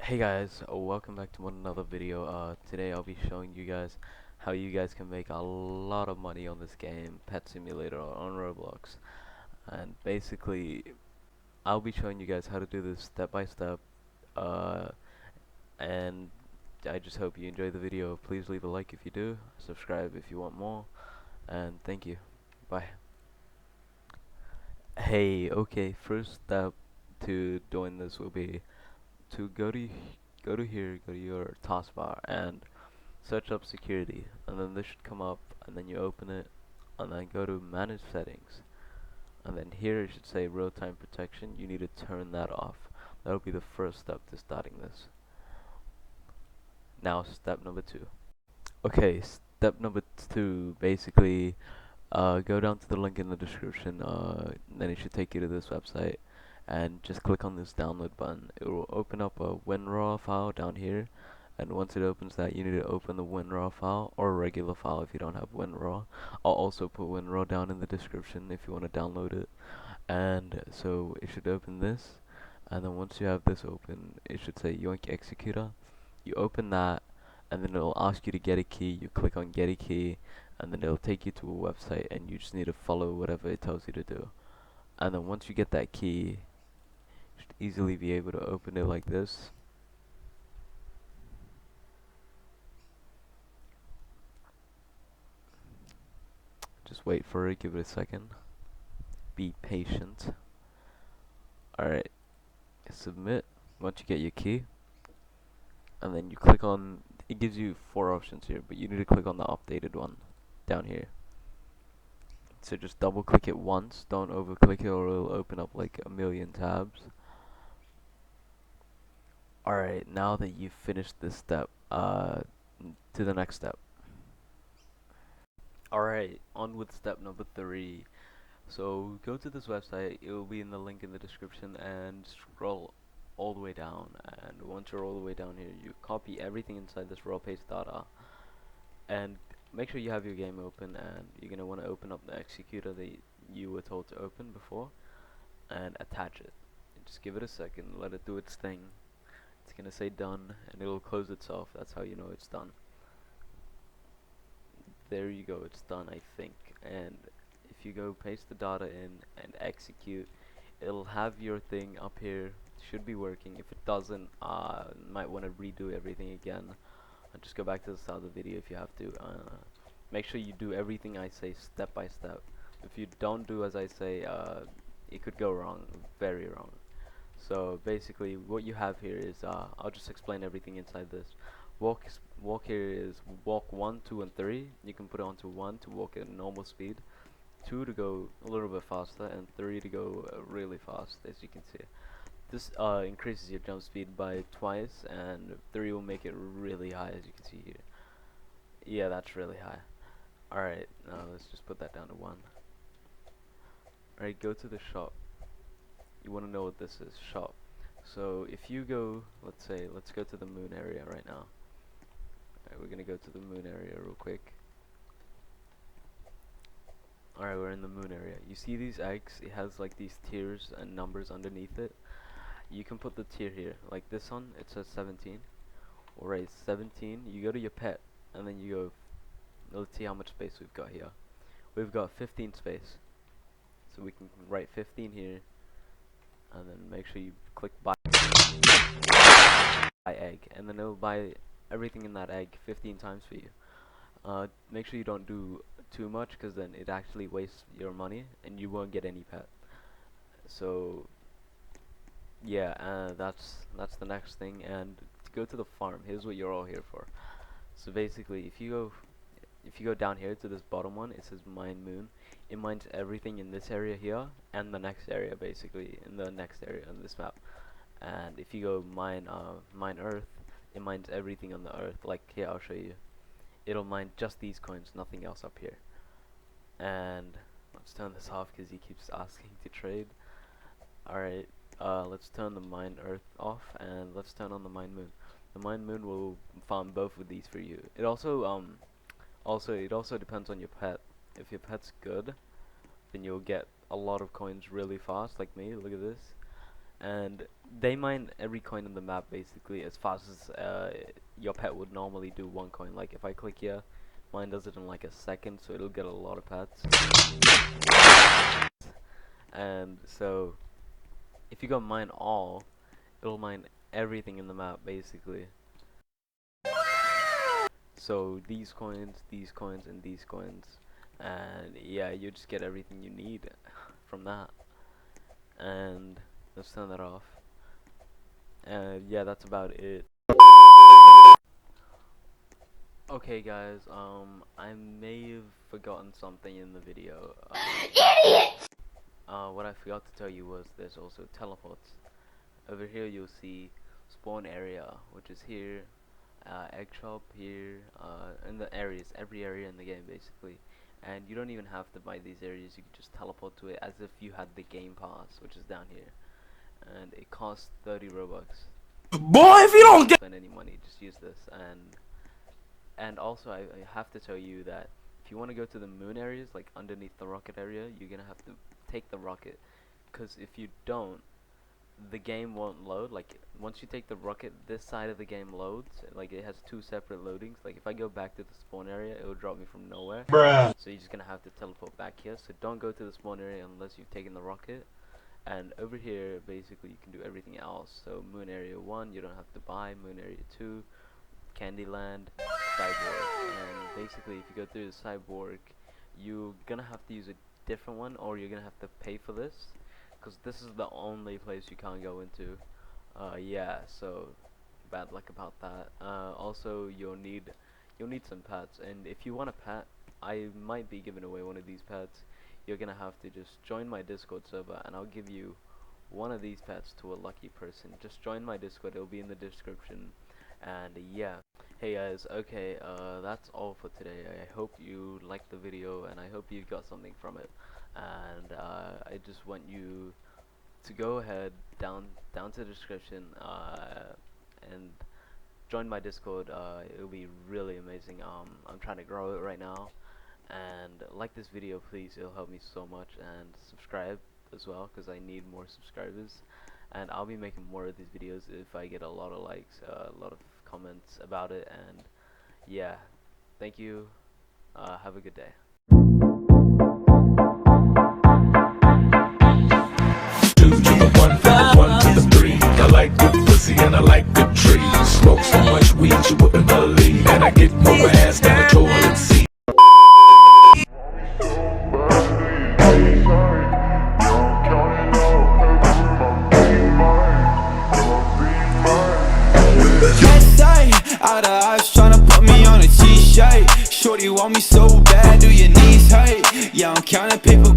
Hey guys, welcome back to another video. Today I'll be showing you guys how you guys can make a lot of money on this game, Pet Simulator on Roblox. And basically, I'll be showing you guys how to do this step by step. Uh, and I just hope you enjoy the video. Please leave a like if you do, subscribe if you want more, and thank you. Bye. Hey, okay, first step to doing this will be to go to here, go to your taskbar and search up security, and then this should come up, and then you open it, and then go to manage settings, and then here it should say real time protection. You need to turn that off. That'll be the first step to starting this. Now step number 2. Okay, step number 2, basically go down to the link in the description, then it should take you to this website, and just click on this download button. It will open up a WinRAR file down here, and once it opens that, you need to open the WinRAR file or a regular file if you don't have WinRAR. I'll also put WinRAR down in the description if you want to download it. And so it should open this, and then once you have this open, it should say 𝐢𝐬𝐬𝐜𝐸 executor. You open that, and then it'll ask you to get a key. You click on get a key, and then it'll take you to a website, and you just need to follow whatever it tells you to do. And then once you get that key, you should easily be able to open it like this. Just wait for it, give it a second. Be patient. Alright, submit once you get your key. And then you click on, it gives you 4 options here, but you need to click on the updated one down here. So just double click it once, don't over click it or it'll open up like a million tabs. Alright, now that you've finished this step, to the next step. Alright, on with step number 3. So go to this website, it will be in the link in the description, and scroll all the way down. And once you're all the way down here, you copy everything inside this raw paste data, and make sure you have your game open, and you're going to want to open up the executor that you were told to open before, and attach it. And just give it a second, let it do its thing. It's going to say done, and it'll close itself. That's how you know it's done. There you go, it's done, I think. And if you go paste the data in and execute, it'll have your thing up here. Should be working. If it doesn't, might want to redo everything again. And just go back to the start of the video if you have to. Make sure you do everything I say step by step. If you don't do as I say, it could go wrong, very wrong. So basically what you have here is, I'll just explain everything inside this. Walk here is walk 1, 2, and 3. You can put it onto 1 to walk at normal speed, 2 to go a little bit faster, and 3 to go really fast, as you can see. This increases your jump speed by twice, and 3 will make it really high, as you can see here. Yeah, that's really high. Alright, now let's just put that down to 1. Alright, go to the shop. You want to know what this is, shop. So if you go, let's go to the moon area right now. Alright, we're gonna go to the moon area real quick. Alright, we're in the moon area. You see these eggs? It has like these tiers and numbers underneath it. You can put the tier here, like this one, it says 17. Alright, 17, you go to your pet, and then you go, let's see how much space we've got here. We've got 15 space. So we can write 15 here, and then make sure you click buy egg, and then it'll buy everything in that egg 15 times for you. Make sure you don't do too much, because then it actually wastes your money and you won't get any pet. So yeah, that's the next thing. And to go to the farm, here's what you're all here for. So basically, if you go down here to this bottom one, it says mine moon. It mines everything in this area here and the next area, basically in the next area on this map. And if you go mine earth, it mines everything on the earth. Like here, I'll show you. It'll mine just these coins, nothing else up here. And let's turn this off because he keeps asking to trade. Alright, let's turn the mine earth off, and let's turn on the mine moon. The mine moon will farm both of these for you. It also depends on your pet. If your pet's good, then you'll get a lot of coins really fast, like me. Look at this. And they mine every coin in the map basically as fast as your pet would normally do one coin. Like if I click here, mine does it in like a second, so it'll get a lot of pets. And so if you go mine all, it'll mine everything in the map basically. So these coins, and these coins, and yeah, you just get everything you need from that. And let's turn that off. And yeah, that's about it. Okay guys, I may have forgotten something in the video. What I forgot to tell you was there's also teleports. Over here you'll see spawn area, which is here, egg shop here, in the areas, every area in the game basically. And you don't even have to buy these areas, you can just teleport to it as if you had the game pass, which is down here. And it costs 30 Robux. Boy, if you don't get spend any money, just use this. And also I have to tell you that if you want to go to the moon areas, like underneath the rocket area, you're gonna have to take the rocket, because if you don't, the game won't load. Like once you take the rocket, this side of the game loads. Like it has two separate loadings. Like if I go back to the spawn area, it will drop me from nowhere. bruh. So you're just gonna have to teleport back here. So don't go to the spawn area unless you've taken the rocket. And over here, basically, you can do everything else. So moon area 1, you don't have to buy. Moon area 2, Candyland, Cyborg. And basically, if you go through the Cyborg, you're gonna have to use a different one, or you're gonna have to pay for this, because this is the only place you can't go into. Yeah, so bad luck about that. Also, you'll need some pets, and if you want a pet, I might be giving away one of these pets. You're gonna have to just join my Discord server, and I'll give you one of these pets to a lucky person. Just join my Discord, it'll be in the description. And yeah, hey guys, okay, that's all for today. I hope you liked the video, and I hope you got something from it. And I just want you to go ahead down to the description and join my Discord. It'll be really amazing. I'm trying to grow it right now. And like this video, please, it'll help me so much. And subscribe as well, because I need more subscribers. And I'll be making more of these videos if I get a lot of likes, a lot of comments about it. And yeah, thank you. Have a good day. 2 to the 1, from the 1 to the 3. I like good pussy and I like good trees. Smoke so much weed you wouldn't believe, and I get more ass than a toilet seat. Out of eyes tryna put me on a t-shirt. Shorty want me so bad, do your knees hurt? Yeah, I'm counting paper.